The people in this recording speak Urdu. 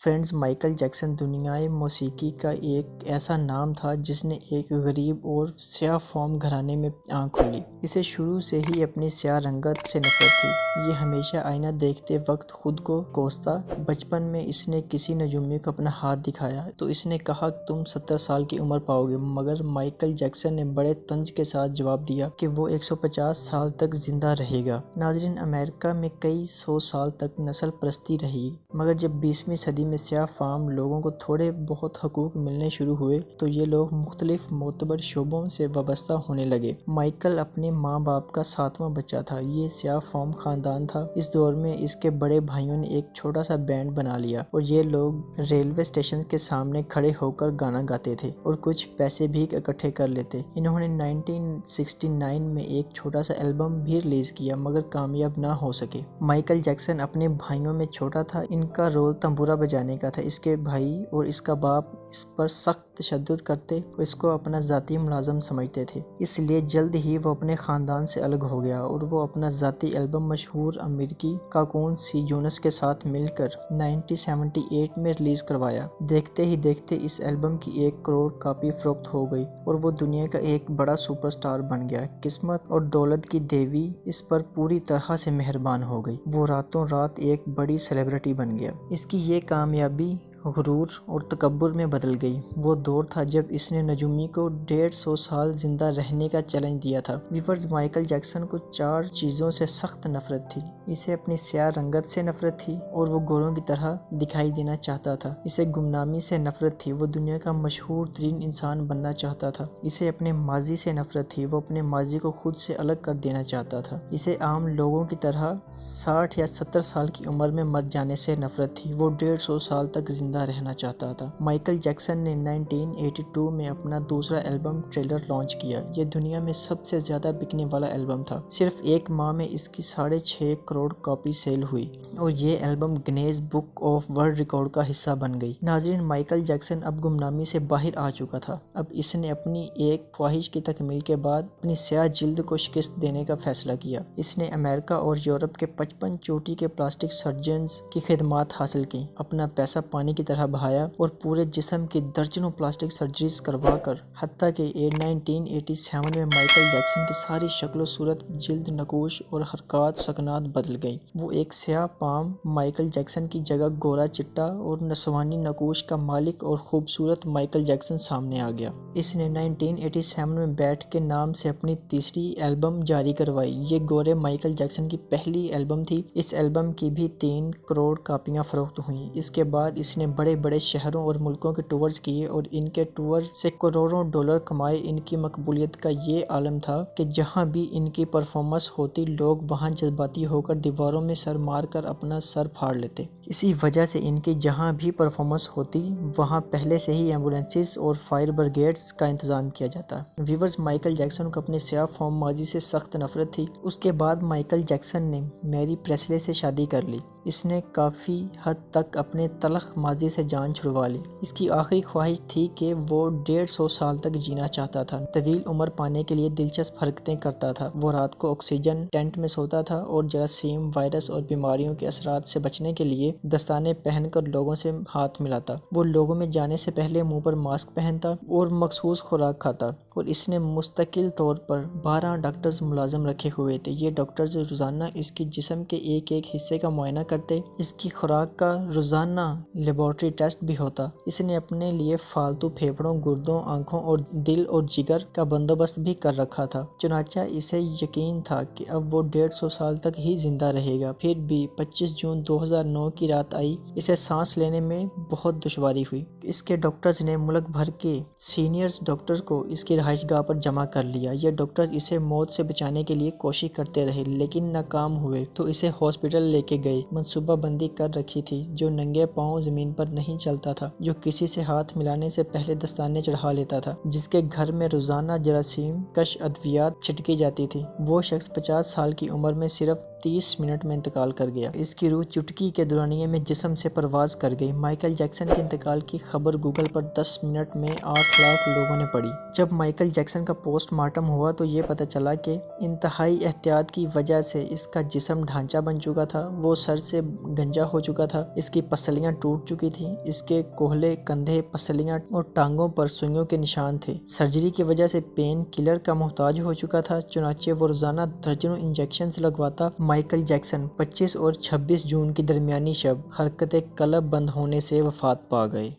فرینڈز، مائیکل جیکسن دنیائے موسیقی کا ایک ایسا نام تھا جس نے ایک غریب اور سیاہ فام گھرانے میں آنکھ کھولی۔ اسے شروع سے ہی اپنی سیاہ رنگت سے نفرت تھی۔ یہ ہمیشہ آئینہ دیکھتے وقت خود کو کوستا۔ بچپن میں اس نے کسی نجومی کو اپنا ہاتھ دکھایا تو اس نے کہا تم 70 سال کی عمر پاؤ گے، مگر مائیکل جیکسن نے بڑے طنز کے ساتھ جواب دیا کہ وہ 150 سال تک زندہ رہے گا۔ ناظرین، امریکہ میں کئی 100 سال تک نسل پرستی رہی، مگر جب 20ویں صدی میں سیاہ فام لوگوں کو تھوڑے بہت حقوق ملنے شروع ہوئے تو یہ لوگ مختلف معتبر شعبوں سے وابستہ ہونے لگے۔ مائیکل اپنے ماں باپ کا 7واں بچہ تھا۔ یہ سیاہ فام خاندان تھا۔ اس دور میں اس کے بڑے بھائیوں نے ایک چھوٹا سا بینڈ بنا لیا اور یہ لوگ ریلوے اسٹیشن کے سامنے کھڑے ہو کر گانا گاتے تھے اور کچھ پیسے بھی اکٹھے کر لیتے۔ انہوں نے 1969 میں ایک چھوٹا سا البم بھی ریلیز کیا مگر کامیاب نہ ہو سکے۔ مائیکل جیکسن اپنے بھائیوں میں چھوٹا تھا۔ ان کا رول تنبورہ بجانے کا تھا۔ اس کے بھائی اور اس کا باپ اس پر سخت تشدد کرتے اور اس کو اپنا ذاتی ملازم سمجھتے تھے، اس لیے جلد ہی وہ اپنے خاندان سے الگ ہو گیا اور وہ اپنا ذاتی البم مشہور امریکی کارکن سی جونس کے ساتھ مل کر 1978 میں ریلیز کروایا۔ دیکھتے ہی دیکھتے اس البم کی 1 کروڑ کاپی فروخت ہو گئی اور وہ دنیا کا ایک بڑا سپر سٹار بن گیا۔ قسمت اور دولت کی دیوی اس پر پوری طرح سے مہربان ہو گئی۔ وہ راتوں رات ایک بڑی سیلیبریٹی بن گیا۔ اس کی یہ کامیابی غرور اور تکبر میں بدل گئی۔ وہ دور تھا جب اس نے نجومی کو 150 سال زندہ رہنے کا چیلنج دیا تھا۔ ویورز، مائیکل جیکسن کو 4 چیزوں سے سخت نفرت تھی۔ اسے اپنی سیاہ رنگت سے نفرت تھی اور وہ گوروں کی طرح دکھائی دینا چاہتا تھا۔ اسے گمنامی سے نفرت تھی، وہ دنیا کا مشہور ترین انسان بننا چاہتا تھا۔ اسے اپنے ماضی سے نفرت تھی، وہ اپنے ماضی کو خود سے الگ کر دینا چاہتا تھا۔ اسے عام لوگوں کی طرح 60 یا 70 سال کی عمر میں مر جانے سے نفرت تھی، وہ 150 سال تک زندہ رہنا چاہتا تھا۔ مائیکل جیکسن نے 1982 میں اپنا دوسرا البم ٹریلر لانچ کیا۔ یہ دنیا میں سب سے زیادہ بکنے والا البم تھا۔ صرف 1 ماہ میں اس کی 6.5 کروڑ کاپی سیل ہوئی اور یہ album Guinness book of world record کا حصہ بن گئی۔ ناظرین، مائیکل جیکسن اب گمنامی سے باہر آ چکا تھا۔ اب اس نے اپنی ایک خواہش کی تکمیل کے بعد اپنی سیاہ جلد کو شکست دینے کا فیصلہ کیا۔ اس نے امریکہ اور یورپ کے 55 چوٹی کے پلاسٹک سرجنز کی خدمات حاصل کی، اپنا پیسہ پانی کی طرح بہایا اور پورے جسم کی درجنوں پلاسٹک سرجریز کروا کر، حتیٰ کہ 1987 میں مائیکل جیکسن کی ساری شکل و صورت، جلد، نقوش اور حرکات سکنات بدل گئی۔ وہ ایک سیاہ فام مائیکل جیکسن کی جگہ گورا چٹا اور نسوانی نقوش کا مالک اور خوبصورت مائیکل جیکسن سامنے آ گیا۔ اس نے 1987 میں بیٹ کے نام سے اپنی تیسری البم جاری کروائی۔ یہ گورے مائیکل جیکسن کی پہلی البم تھی۔ اس البم کی بھی 3 کروڑ کاپیاں فروخت ہوئیں۔ اس کے بعد اس نے بڑے بڑے شہروں اور ملکوں کے ٹورز کیے اور ان کے ٹورز سے کروڑوں ڈالر کمائے۔ ان کی مقبولیت کا یہ عالم تھا کہ جہاں بھی ان کی پرفارمنس ہوتی، لوگ وہاں جذباتی ہو کر دیواروں میں سر مار کر اپنا سر پھاڑ لیتے۔ اسی وجہ سے ان کی جہاں بھی پرفارمنس ہوتی وہاں پہلے سے ہی ایمبولینسز اور فائر بریگیڈز کا انتظام کیا جاتا۔ ویورز، مائیکل جیکسن کو اپنے سیاہ فام ماضی سے سخت نفرت تھی۔ اس کے بعد مائیکل جیکسن نے میری پریسلے سے شادی کر لی۔ اس نے کافی حد تک اپنے تلخ ماضی سے جان چھڑوا لی۔ اس کی آخری خواہش تھی کہ وہ 150 سال تک جینا چاہتا تھا۔ طویل عمر پانے کے لیے دلچسپ حرکتیں کرتا تھا۔ وہ رات کو آکسیجن ٹینٹ میں سوتا تھا اور جراثیم، وائرس اور بیماریوں کے اثرات سے بچنے کے لیے دستانے پہن کر لوگوں سے ہاتھ ملاتا۔ وہ لوگوں میں جانے سے پہلے منہ پر ماسک پہنتا اور مخصوص خوراک کھاتا، اور اس نے مستقل طور پر 12 ڈاکٹرز ملازم رکھے ہوئے تھے۔ یہ ڈاکٹرز روزانہ اس کی جسم کے ایک حصے کا معائنہ کرتے۔ اس کی خوراک کا روزانہ لیبارٹری ٹیسٹ بھی ہوتا۔ اس نے اپنے لیے فالتو پھیپھڑوں، گردوں، آنکھوں اور دل اور جگر کا بندوبست بھی کر رکھا تھا۔ چنانچہ اسے یقین تھا کہ اب وہ 150 سال تک ہی زندہ رہے گا۔ پھر بھی 25 جون 2009 کی رات آئی۔ اسے سانس لینے میں بہت دشواری ہوئی۔ اس کے ڈاکٹرز نے ملک بھر کے سینئر ڈاکٹرز کو اس کی رہائش گاہ پر جمع کر لیا۔ یہ ڈاکٹرز اسے موت سے بچانے کے لیے کوشش کرتے رہے لیکن ناکام ہوئے، تو اسے ہاسپٹل لے کے گئے۔ منصوبہ بندی کر رکھی تھی۔ جو ننگے پاؤں زمین پر نہیں چلتا تھا، جو کسی سے ہاتھ ملانے سے پہلے دستانے چڑھا لیتا تھا، جس کے گھر میں روزانہ جراثیم کش ادویات چھڑکی جاتی تھی، وہ شخص 50 سال کی عمر میں صرف 30 منٹ میں انتقال کر گیا۔ اس کی روح چٹکی کے دورانیے میں جسم سے پرواز کر گئی۔ مائیکل جیکسن کے انتقال کی خبر گوگل پر 10 منٹ میں 8 لاکھ لوگوں نے پڑھی۔ جب مائیکل جیکسن کا پوسٹ مارٹم ہوا تو یہ پتہ چلا کہ انتہائی احتیاط کی وجہ سے اس کا جسم ڈھانچہ بن چکا تھا۔ وہ سر سے گنجا ہو چکا تھا، اس کی پسلیاں ٹوٹ چکی تھیں، اس کے کوہلے کندھے، پسلیاں اور ٹانگوں پر سوئیوں کے نشان تھے۔ سرجری کی وجہ سے پین کلر کا محتاج ہو چکا تھا، چنانچہ وہ روزانہ درجنوں انجیکشنز لگواتا۔ مائیکل جیکسن 25 اور 26 جون کی درمیانی شب حرکت قلب بند ہونے سے وفات پا گئے۔